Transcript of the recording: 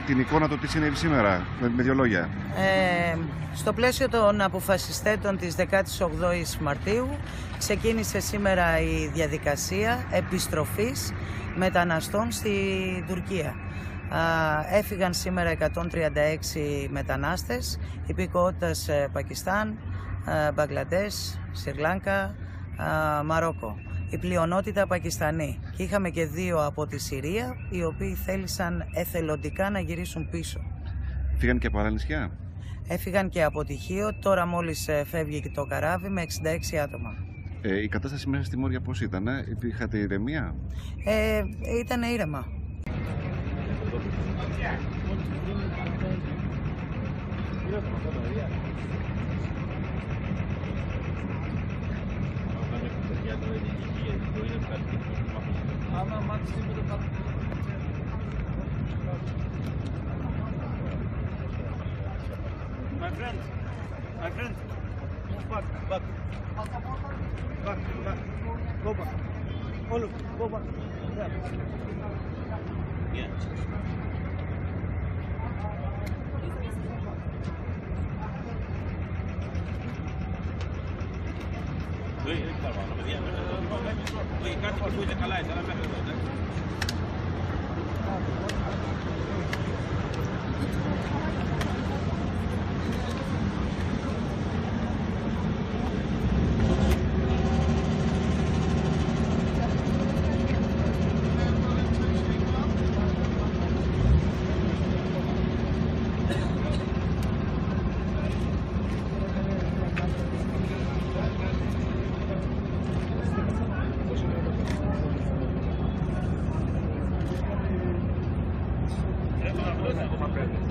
την εικόνα του τι συνέβη σήμερα, με δύο λόγια. Στο πλαίσιο των αποφασιστέτων της 18ης Μαρτίου ξεκίνησε σήμερα η διαδικασία επιστροφής μεταναστών στη Τουρκία. Έφυγαν σήμερα 136 μετανάστες υπηκότητας Πακιστάν, Μπαγκλαντές, Σρι Λάνκα, Μαρόκο. Η πλειονότητα Πακιστανοί. Και είχαμε και 2 από τη Συρία, οι οποίοι θέλησαν εθελοντικά να γυρίσουν πίσω. Φύγαν και από άλλα νησιά. Έφυγαν και από τη Χίο, τώρα μόλις φεύγει και το καράβι με 66 άτομα. Η κατάσταση μέσα στη Μόρια πώς ήταν, είχατε ηρεμία? Ήταν ήρεμα. My friend, move back. Go back. All of you, go back. Yeah. Κάτι που ακούγεται καλά, ήταν μέχρι εδώ. Come on,